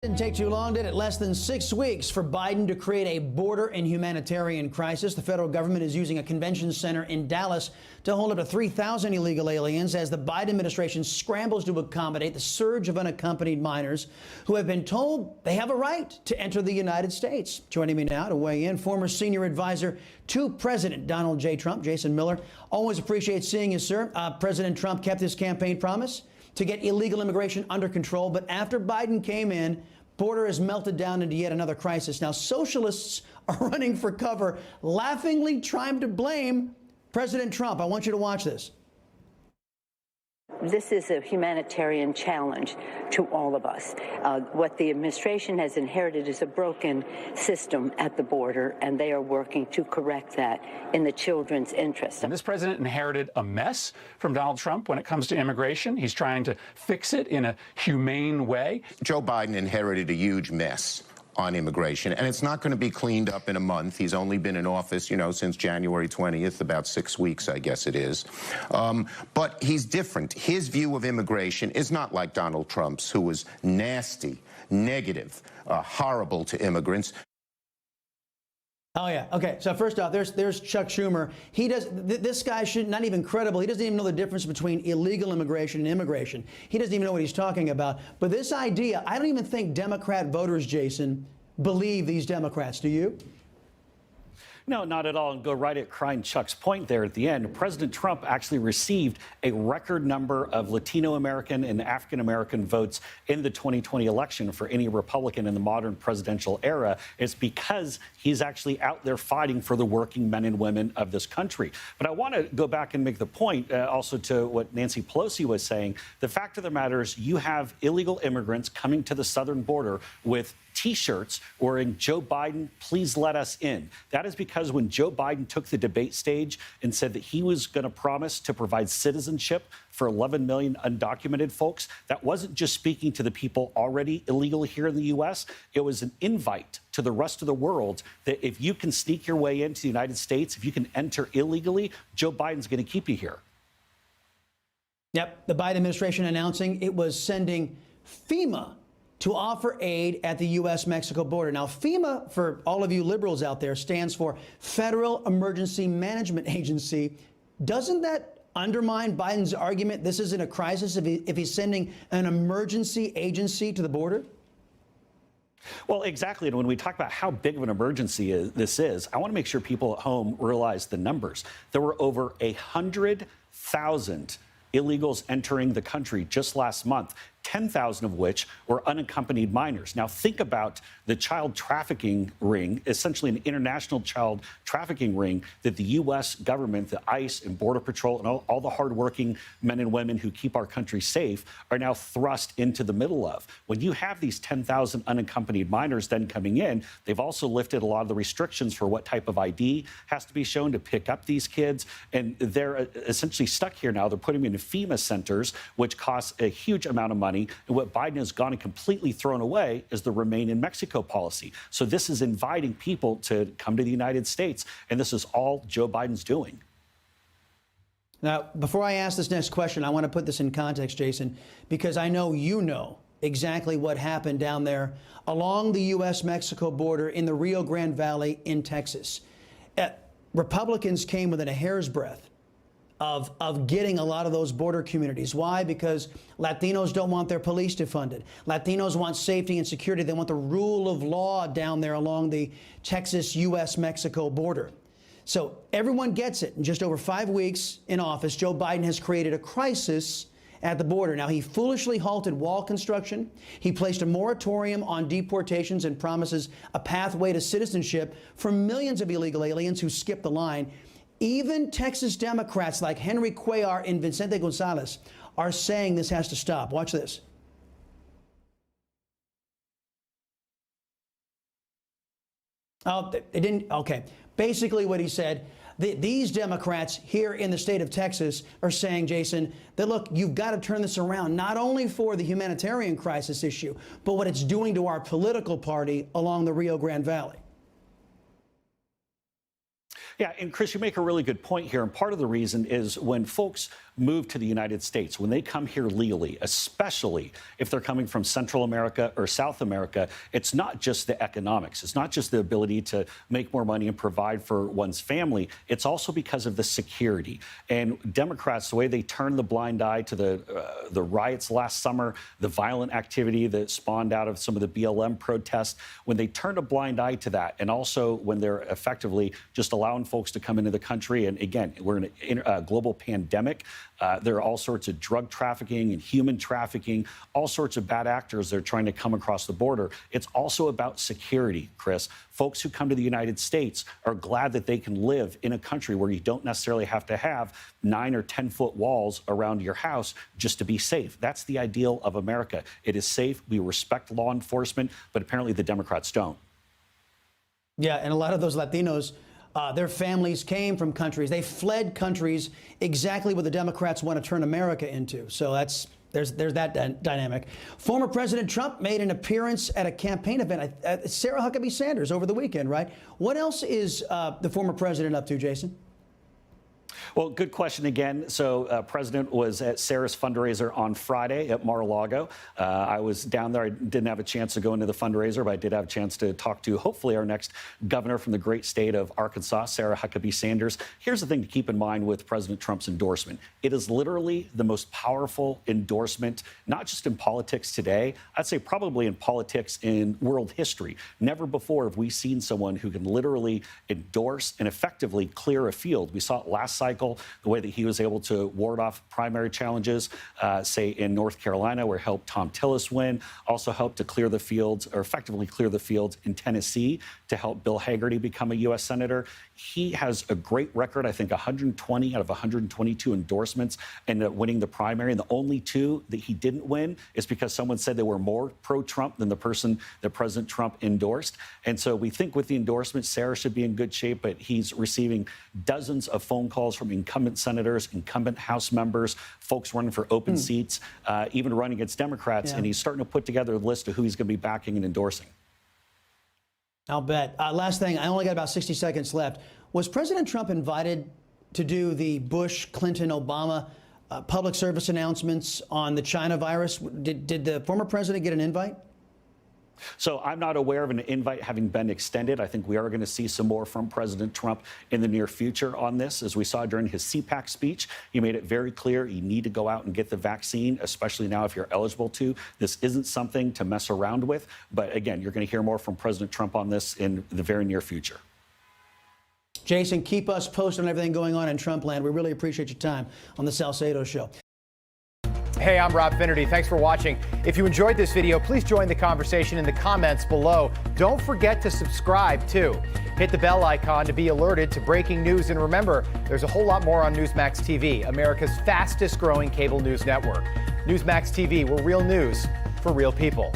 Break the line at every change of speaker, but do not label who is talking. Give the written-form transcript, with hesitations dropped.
Didn't take too long, did it? Less than 6 weeks for Biden to create a border and humanitarian crisis. The federal government is using a convention center in Dallas to hold up to 3,000 illegal aliens as the Biden administration scrambles to accommodate the surge of unaccompanied minors who have been told they have a right to enter the United States. Joining me now to weigh in, former senior advisor to President Donald J. Trump, Jason Miller. Always appreciate seeing you, sir. President Trump kept his campaign promise to get illegal immigration under control. But after Biden came in, border has melted down into yet another crisis. Now, socialists are running for cover, laughingly trying to blame President Trump. I want you to watch this.
This is a humanitarian challenge to all of us. What the administration has inherited is a broken system at the border, and they are working to correct that in the children's interest.
And this president inherited a mess from Donald Trump when it comes to immigration. He's trying to fix it in a humane way.
Joe Biden inherited a huge mess on immigration, and it's not going to be cleaned up in a month. He's only been in office, since January 20th, about 6 weeks, I guess it is. But he's different. His view of immigration is not like Donald Trump's, who was nasty, negative, horrible to immigrants.
Oh, yeah. Okay. So first off, there's Chuck Schumer. He does. This guy should not even credible. He doesn't even know the difference between illegal immigration and immigration. He doesn't even know what he's talking about. But this idea, I don't even think Democrat voters, Jason, believe these Democrats. Do you?
No, not at all. And go right at crying Chuck's point there at the end. President Trump actually received a record number of Latino American and African American votes in the 2020 election for any Republican in the modern presidential era. It's because he's actually out there fighting for the working men and women of this country. But I want to go back and make the point also to what Nancy Pelosi was saying. The fact of the matter is you have illegal immigrants coming to the southern border with T-shirts wearing "Joe Biden, please let us in." That is because when Joe Biden took the debate stage and said that he was going to promise to provide citizenship for 11 million undocumented folks, that wasn't just speaking to the people already illegal here in the U.S. It was an invite to the rest of the world that if you can sneak your way into the United States, if you can enter illegally, Joe Biden's going to keep you here.
Yep. The Biden administration announcing it was sending FEMA to offer aid at the U.S.-Mexico border. Now, FEMA, for all of you liberals out there, stands for Federal Emergency Management Agency. Doesn't that undermine Biden's argument this isn't a crisis if he's sending an emergency agency to the border?
Well, exactly. And when we talk about how big of an emergency this is, I want to make sure people at home realize the numbers. There were over 100,000 illegals entering the country just last month, 10,000 of which were unaccompanied minors. Now, think about the child trafficking ring, essentially an international child trafficking ring that the U.S. government, the ICE and Border Patrol, and all the hardworking men and women who keep our country safe are now thrust into the middle of. When you have these 10,000 unaccompanied minors then coming in, they've also lifted a lot of the restrictions for what type of ID has to be shown to pick up these kids. And they're essentially stuck here now. They're putting them in FEMA centers, which costs a huge amount of money. And what Biden has gone and completely thrown away is the Remain in Mexico policy. So this is inviting people to come to the United States. And this is all Joe Biden's doing.
Now, before I ask this next question, I want to put this in context, Jason, because I know you know exactly what happened down there along the U.S.-Mexico border in the Rio Grande Valley in Texas. Republicans came within a hair's breadth of getting a lot of those border communities. Why? Because Latinos don't want their police defunded. Latinos want safety and security. They want the rule of law down there along the Texas-U.S.-Mexico border. So everyone gets it. In just over 5 weeks in office, Joe Biden has created a crisis at the border. Now, he foolishly halted wall construction. He placed a moratorium on deportations and promises a pathway to citizenship for millions of illegal aliens who skip the line. Even Texas Democrats like Henry Cuellar and Vicente Gonzalez are saying this has to stop. Watch this. Oh, they didn't. OK. Basically what he said, these Democrats here in the state of Texas are saying, Jason, that, look, you've got to turn this around, not only for the humanitarian crisis issue, but what it's doing to our political party along the Rio Grande Valley.
Yeah, and Chris, you make a really good point here. And part of the reason is when folks move to the United States, when they come here legally, especially if they're coming from Central America or South America, it's not just the economics. It's not just the ability to make more money and provide for one's family. It's also because of the security. And Democrats, the way they turned the blind eye to the riots last summer, the violent activity that spawned out of some of the BLM protests, when they turned a blind eye to that, and also when they're effectively just allowing folks to come into the country, and again, we're in a global pandemic. There are all sorts of drug trafficking and human trafficking, all sorts of bad actors that are trying to come across the border. It's also about security, Chris. Folks who come to the United States are glad that they can live in a country where you don't necessarily have to have 9 or 10-foot walls around your house just to be safe. That's the ideal of America. It is safe. We respect law enforcement, but apparently the Democrats don't.
Yeah, and a lot of those Latinos, their families came from countries. They fled countries exactly what the Democrats want to turn America into. So there's that dynamic. Former President Trump made an appearance at a campaign event, Sarah Huckabee Sanders, over the weekend, right? What else is the former president up to, Jason?
Well, good question again. So President was at Sarah's fundraiser on Friday at Mar-a-Lago. I was down there. I didn't have a chance to go into the fundraiser, but I did have a chance to talk to, hopefully, our next governor from the great state of Arkansas, Sarah Huckabee Sanders. Here's the thing to keep in mind with President Trump's endorsement. It is literally the most powerful endorsement, not just in politics today, I'd say probably in politics in world history. Never before have we seen someone who can literally endorse and effectively clear a field. We saw it last cycle, the way that he was able to ward off primary challenges, say in North Carolina, where he helped Tom Tillis win, also helped to clear the fields, or effectively clear the fields in Tennessee to help Bill Hagerty become a U.S. Senator. He has a great record, I think 120 out of 122 endorsements, and winning the primary. And the only 2 that he didn't win is because someone said they were more pro-Trump than the person that President Trump endorsed. And so we think with the endorsement, Sarah should be in good shape, but he's receiving dozens of phone calls from incumbent senators, incumbent House members, folks running for open seats, even running against Democrats. Yeah. And he's starting to put together a list of who he's going to be backing and endorsing.
I'll bet. Last thing, I only got about 60 seconds left. Was President Trump invited to do the Bush, Clinton, Obama public service announcements on the China virus? Did the former president get an invite?
So I'm not aware of an invite having been extended. I think we are going to see some more from President Trump in the near future on this. As we saw during his CPAC speech, he made it very clear you need to go out and get the vaccine, especially now if you're eligible to. This isn't something to mess around with. But again, you're going to hear more from President Trump on this in the very near future.
Jason, keep us posted on everything going on in Trump land. We really appreciate your time on the Salcedo Show.
Hey, I'm Rob Finnerty. Thanks for watching. If you enjoyed this video, please join the conversation in the comments below. Don't forget to subscribe, too. Hit the bell icon to be alerted to breaking news. And remember, there's a whole lot more on Newsmax TV, America's fastest growing cable news network. Newsmax TV, we're real news for real people.